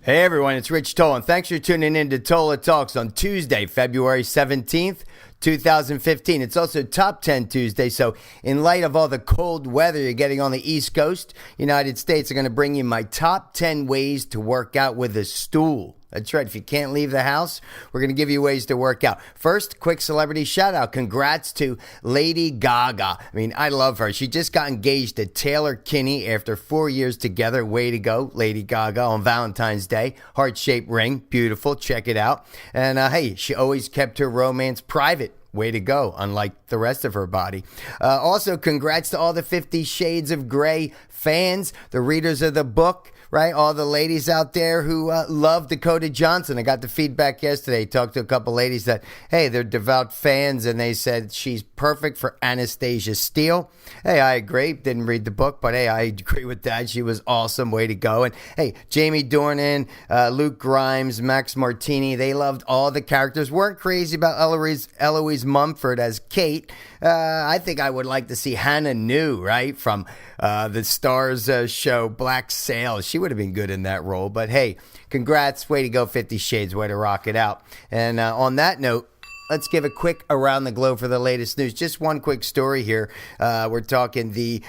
Hey everyone, it's Rich Tola, and thanks for tuning in to Tola Talks on Tuesday, February 17th, 2015. It's also Top 10 Tuesday, so in light of all the cold weather you're getting on the East Coast, United States, I'm going to bring you my top 10 ways to work out with a stool. That's right. If you can't leave the house, we're going to give you ways to work out. First, quick celebrity shout out. Congrats to Lady Gaga. I mean, I love her. She just got engaged to Taylor Kinney after 4 years together. Way to go, Lady Gaga, on Valentine's Day. Heart-shaped ring. Beautiful. Check it out. And hey, she always kept her romance private. Way to go, unlike the rest of her body. Also, congrats to all the 50 Shades of Grey fans, the readers of the book, right? All the ladies out there who love Dakota Johnson. I got the feedback yesterday. Talked to a couple ladies that, hey, they're devout fans, and they said she's perfect for Anastasia Steele. Hey, I agree. Didn't read the book, but hey, I agree with that. She was awesome. Way to go. And hey, Jamie Dornan, Luke Grimes, Max Martini, they loved all the characters. Weren't crazy about Eloise Mumford as Kate. I think I would like to see Hannah New, right, from the Starz show Black Sails. She would have been good in that role. But hey, congrats. Way to go, 50 Shades. Way to rock it out. And on that note, let's give a quick around the globe for the latest news. Just one quick story here. We're talking the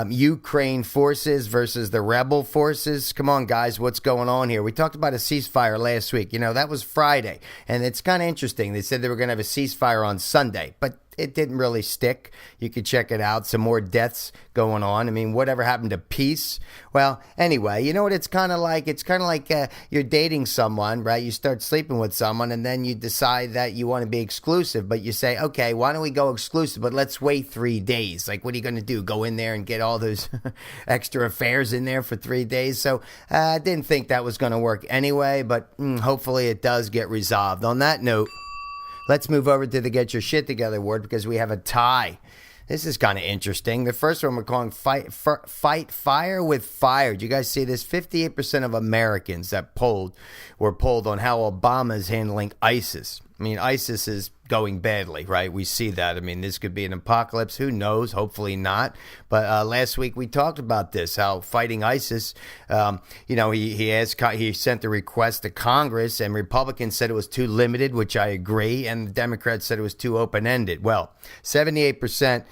Ukraine forces versus the rebel forces. Come on, guys, what's going on here? We talked about a ceasefire last week. You know, that was Friday. And it's kind of interesting. They said they were going to have a ceasefire on Sunday, but it didn't really stick. You could check it out. Some more deaths going on. I mean, whatever happened to peace? Well, anyway, you know what it's kind of like? It's kind of like you're dating someone, right? You start sleeping with someone, and then you decide that you want to be exclusive, but you say, okay, why don't we go exclusive, but let's wait 3 days. Like, what are you going to do? Go in there and get all those extra affairs in there for 3 days? So I didn't think that was going to work anyway, but hopefully it does get resolved. On that note, let's move over to the Get Your Shit Together award because we have a tie. This is kind of interesting. The first one we're calling Fight Fire with Fire. Do you guys see this? 58% of Americans that were polled on how Obama is handling ISIS. I mean, ISIS is going badly, right? We see that. I mean, this could be an apocalypse. Who knows? Hopefully not. But last week we talked about this, how fighting ISIS, he sent the request to Congress, and Republicans said it was too limited, which I agree, and the Democrats said it was too open-ended. Well, 78%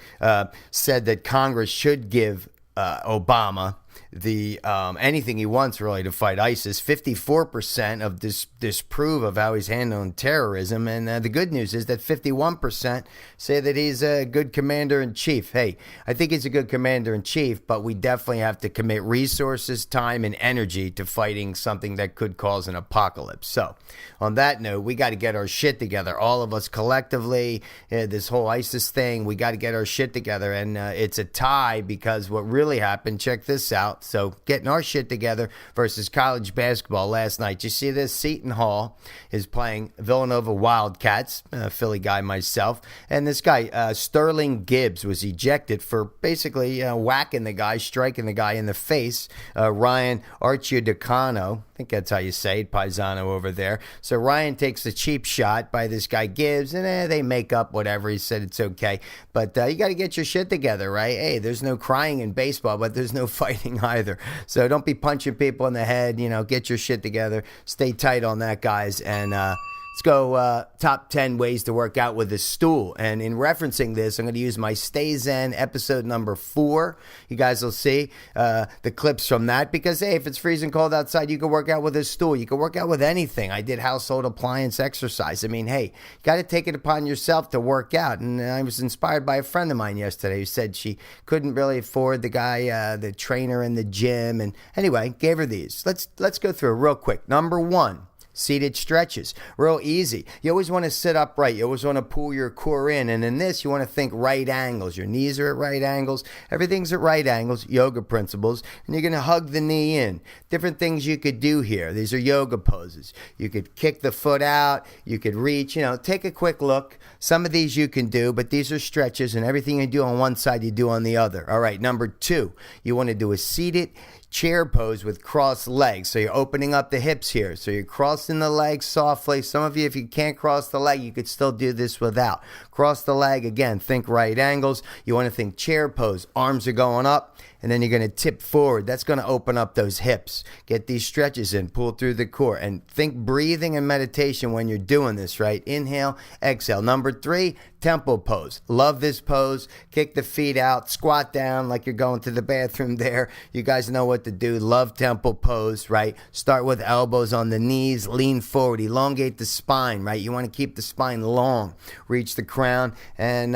said that Congress should give Obama the anything he wants really to fight ISIS. 54% of disapprove of how he's handling terrorism, and the good news is that 51% say that he's a good commander-in-chief. Hey, I think he's a good commander-in-chief, but we definitely have to commit resources, time, and energy to fighting something that could cause an apocalypse. So, on that note, we got to get our shit together, all of us collectively. This whole ISIS thing, we got to get our shit together, and it's a tie because what really happened, check this out. So getting our shit together versus college basketball last night. Did you see this? Seton Hall is playing Villanova Wildcats, Philly guy myself. And this guy, Sterling Gibbs, was ejected for basically whacking the guy, striking the guy in the face. Ryan Arcidiacono, I think that's how you say it, Paisano over there. So Ryan takes a cheap shot by this guy Gibbs, and they make up whatever. He said it's okay. But you got to get your shit together, right? Hey, there's no crying in baseball, but there's no fighting either. So don't be punching people in the head. Get your shit together. Stay tight on that, guys. And let's go top 10 ways to work out with a stool. And in referencing this, I'm going to use my Stay Zen episode number 4. You guys will see the clips from that because, hey, if it's freezing cold outside, you can work out with a stool. You can work out with anything. I did household appliance exercise. I mean, hey, you got to take it upon yourself to work out. And I was inspired by a friend of mine yesterday who said she couldn't really afford the guy, the trainer in the gym. And anyway, gave her these. Let's go through it real quick. Number 1. Seated stretches, real easy. You always want to sit upright. You always want to pull your core in. And in this, you want to think right angles. Your knees are at right angles. Everything's at right angles, yoga principles. And you're going to hug the knee in. Different things you could do here. These are yoga poses. You could kick the foot out. You could reach, take a quick look. Some of these you can do, but these are stretches. And everything you do on one side, you do on the other. All right, number 2, you want to do a seated chair pose with crossed legs. So you're opening up the hips here. So you're crossing the legs softly. Some of you, if you can't cross the leg, you could still do this without. Cross the leg, again, think right angles. You want to think chair pose. Arms are going up. and then you're going to tip forward. That's going to open up those hips. Get these stretches in, pull through the core, and think breathing and meditation when you're doing this, right? Inhale, exhale. Number 3, temple pose. Love this pose. Kick the feet out, squat down like you're going to the bathroom there. You guys know what to do. Love temple pose, right? Start with elbows on the knees, lean forward, elongate the spine, right? You want to keep the spine long. Reach the crown, and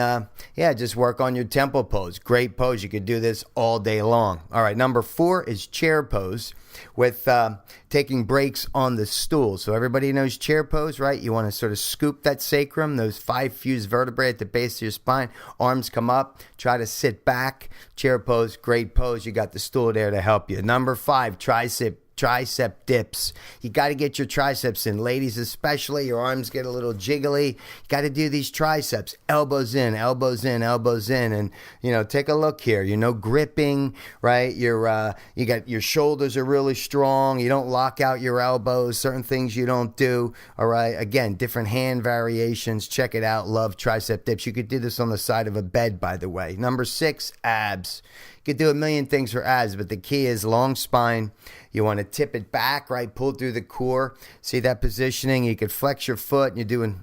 just work on your temple pose. Great pose. You could do this all day long. All right, number 4 is chair pose with taking breaks on the stool. So everybody knows chair pose, right? You want to sort of scoop that sacrum, those 5 fused vertebrae at the base of your spine. Arms come up. Try to sit back. Chair pose, great pose. You got the stool there to help you. Number 5, tricep dips. You got to get your triceps in. Ladies especially, your arms get a little jiggly. You got to do these triceps. Elbows in, elbows in, elbows in. And, take a look here. Gripping, right? You got your shoulders are really strong. You don't lock out your elbows. Certain things you don't do. All right. Again, different hand variations. Check it out. Love tricep dips. You could do this on the side of a bed, by the way. Number 6, abs. You could do a million things for abs, but the key is long spine. You want to tip it back, right? Pull through the core. See that positioning? You could flex your foot. And you're doing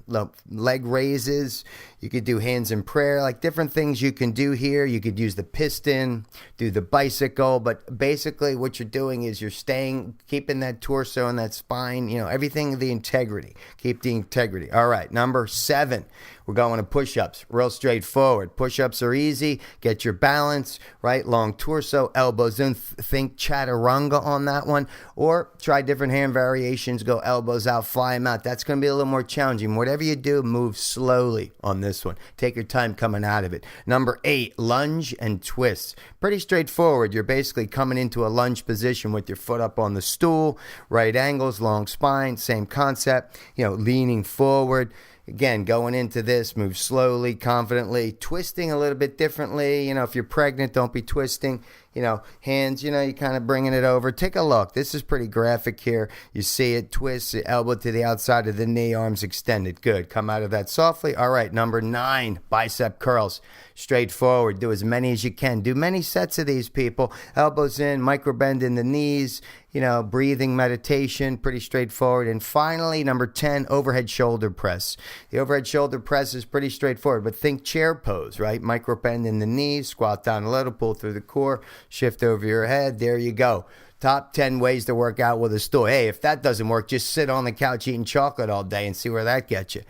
leg raises. You could do hands in prayer, like different things you can do here. You could use the piston, do the bicycle. But basically what you're doing is you're keeping that torso and that spine, everything, the integrity. Keep the integrity. All right, number 7. We're going to push-ups. Real straightforward. Push-ups are easy. Get your balance, right? Long torso, elbows in. Think chaturanga on that one. Or try different hand variations. Go elbows out, fly them out. That's going to be a little more challenging. Whatever you do, move slowly on this one. Take your time coming out of it. Number 8, lunge and twists. Pretty straightforward. You're basically coming into a lunge position with your foot up on the stool. Right angles, long spine, same concept. Leaning forward. Again, going into this, move slowly, confidently, twisting a little bit differently. If you're pregnant, don't be twisting. Hands, you're kind of bringing it over. Take a look. This is pretty graphic here. You see it, twist, elbow to the outside of the knee, arms extended. Good. Come out of that softly. All right, number 9, bicep curls. Straightforward. Do as many as you can. Do many sets of these, people. Elbows in, micro bend in the knees, breathing, meditation, pretty straightforward. And finally, number 10, overhead shoulder press. The overhead shoulder press is pretty straightforward, but think chair pose, right? Micro bend in the knees, squat down a little, pull through the core, shift over your head. There you go. Top 10 ways to work out with a stool. Hey, if that doesn't work, just sit on the couch eating chocolate all day and see where that gets you.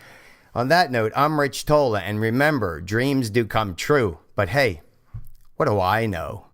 On that note, I'm Rich Tola, and remember, dreams do come true. But hey, what do I know?